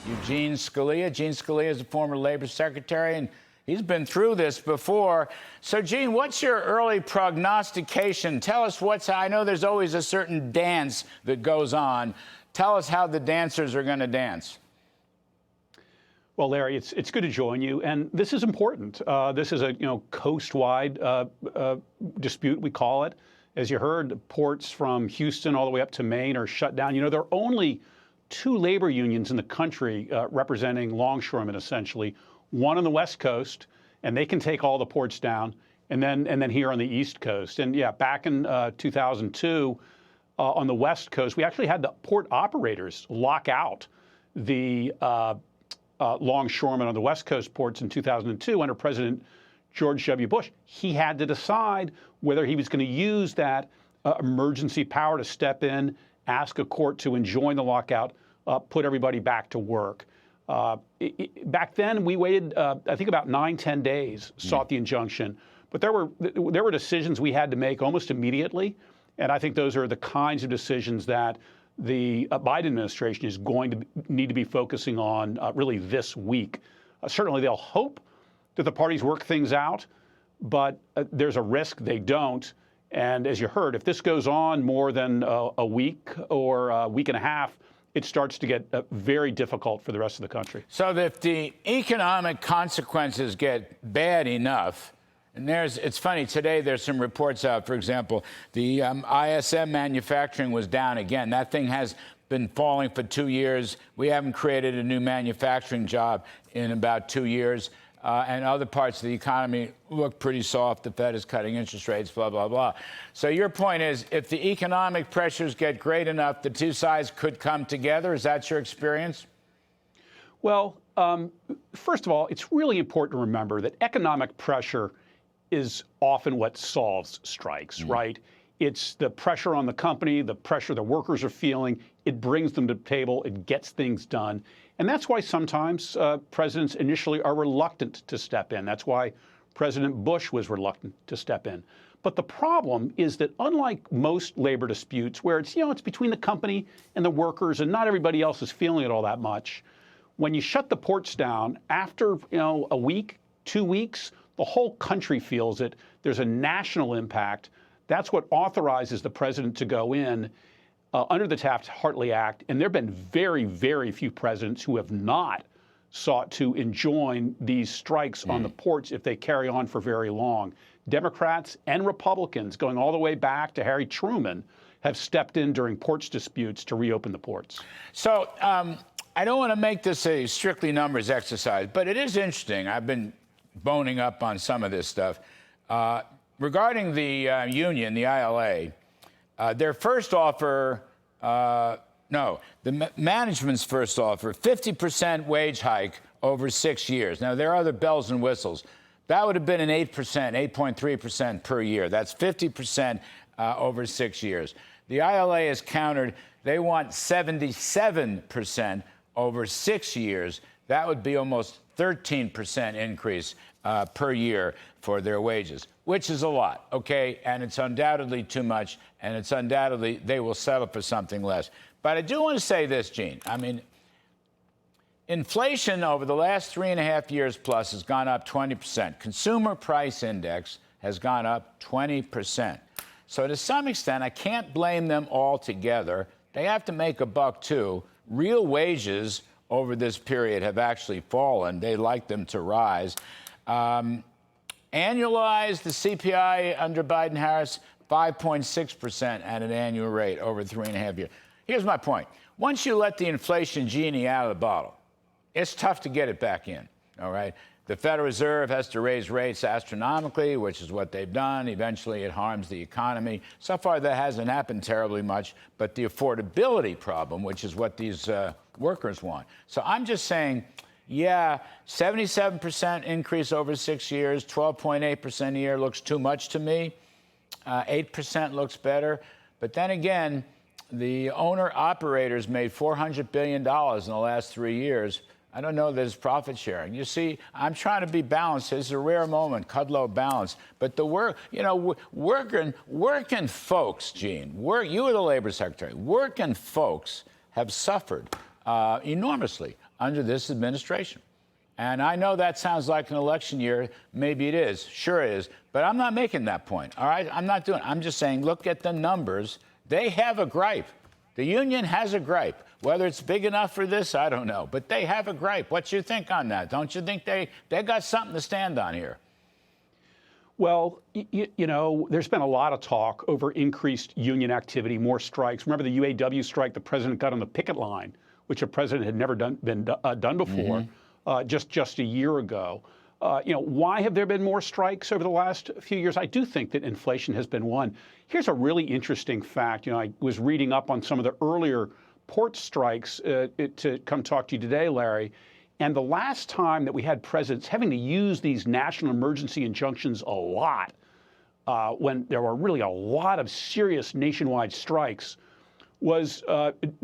Eugene Scalia. Gene Scalia is a former Labor Secretary, and he's been through this before. So, Gene, what's your early prognostication? Tell us I know there's always a certain dance that goes on. Tell us how the dancers are going to dance. Well, Larry, it's good to join you, and this is important. This is a coast-wide dispute, we call it. As you heard, ports from Houston all the way up to Maine are shut down. There are only two labor unions in the country representing longshoremen, essentially. One on the West Coast, and they can take all the ports down, and then here on the East Coast. And yeah, back in 2002, on the West Coast, we actually had the port operators lock out the longshoremen on the West Coast ports in 2002 under President George W. Bush. He had to decide whether he was going to use that emergency power to step in, ask a court to enjoin the lockout, put everybody back to work. Back then, we waited, I think, about 9-10 days, sought the injunction. But there were decisions we had to make almost immediately, and I think those are the kinds of decisions that the Biden administration is going to need to be focusing on really this week. Certainly, they'll hope that the parties work things out, but there's a risk they don't. And as you heard, if this goes on more than a week or a week and a half, it starts to get very difficult for the rest of the country. So if the economic consequences get bad enough, and it's funny, today there's some reports out, for example, the ISM manufacturing was down again. That thing has been falling for 2 years. We haven't created a new manufacturing job in about 2 years. And other parts of the economy look pretty soft. The Fed is cutting interest rates, blah, blah, blah. So your point is, if the economic pressures get great enough, the two sides could come together. Is that your experience? Well, first of all, it's really important to remember that economic pressure is often what solves strikes, right? It's the pressure on the company, the pressure the workers are feeling. It brings them to the table. It gets things done. And that's why sometimes presidents initially are reluctant to step in. That's why President Bush was reluctant to step in. But the problem is that unlike most labor disputes where it's between the company and the workers and not everybody else is feeling it all that much, when you shut the ports down after a week, 2 weeks, the whole country feels it. There's a national impact. That's what authorizes the president to go in under the Taft-Hartley Act. And there have been very, very few presidents who have not sought to enjoin these strikes on the ports if they carry on for very long. Democrats and Republicans, going all the way back to Harry Truman, have stepped in during ports disputes to reopen the ports. So I don't want to make this a strictly numbers exercise, but it is interesting. I've been boning up on some of this stuff. Regarding the union, the ILA, their first offer, the management's first offer, 50% wage hike over 6 years. Now, there are other bells and whistles. That would have been an 8%, 8.3% per year. That's 50% over 6 years. The ILA is countered. They want 77% over 6 years. That would be almost 13% increase per year for their wages, which is a lot, okay? And it's undoubtedly too much, and it's undoubtedly they will settle for something less. But I do want to say this, Gene. I mean, inflation over the last 3.5 years plus has gone up 20%. Consumer price index has gone up 20%. So to some extent, I can't blame them altogether. They have to make a buck, too. Real wages over this period have actually fallen. They like them to rise. Annualized, the CPI under Biden-Harris, 5.6% at an annual rate over 3.5 years. Here's my point. Once you let the inflation genie out of the bottle, it's tough to get it back in, all right? The Federal Reserve has to raise rates astronomically, which is what they've done. Eventually, it harms the economy. So far, that hasn't happened terribly much, but the affordability problem, which is what these workers want. So I'm just saying, yeah, 77% increase over 6 years, 12.8% a year looks too much to me. 8% looks better. But then again, the owner-operators made $400 billion in the last 3 years. I don't know that it's profit sharing. You see, I'm trying to be balanced. It's a rare moment, Kudlow balance. But the working folks, Gene, you were the Labor Secretary, working folks have suffered enormously under this administration. And I know that sounds like an election year. Maybe it is. Sure it is. But I'm not making that point. All right? I'm not doing it. I'm just saying, look at the numbers. They have a gripe. The union has a gripe. Whether it's big enough for this, I don't know. But they have a gripe. What you think on that? Don't you think they got something to stand on here? Well, you know, there's been a lot of talk over increased union activity, more strikes. Remember the UAW strike the president got on the picket line, which a president had never done before, just a year ago. You know, why have there been more strikes over the last few years? I do think that inflation has been one. Here's a really interesting fact. You know, I was reading up on some of the earlier port strikes to come talk to you today, Larry. And the last time that we had presidents having to use these national emergency injunctions a lot, when there were really a lot of serious nationwide strikes, was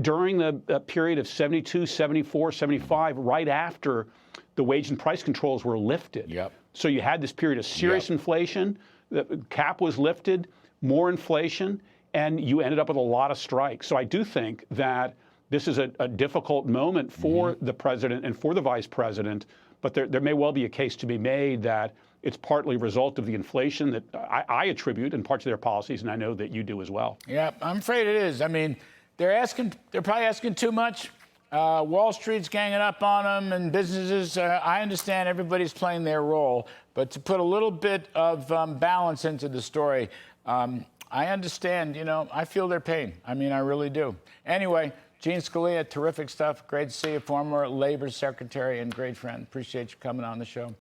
during the period of 72, 74, 75, right after the wage and price controls were lifted. Yep. So you had this period of serious inflation, the cap was lifted, more inflation, and you ended up with a lot of strikes. So I do think that this is a difficult moment for the president and for the vice president, but there may well be a case to be made that it's partly a result of the inflation that I attribute in parts of their policies, and I know that you do as well. Yeah, I'm afraid it is. I mean, they're probably asking too much. Wall Street's ganging up on them, and businesses, I understand everybody's playing their role, but to put a little bit of balance into the story, I understand, you know, I feel their pain. I mean, I really do. Anyway, Eugene Scalia, terrific stuff. Great to see you, former Labor Secretary and great friend. Appreciate you coming on the show.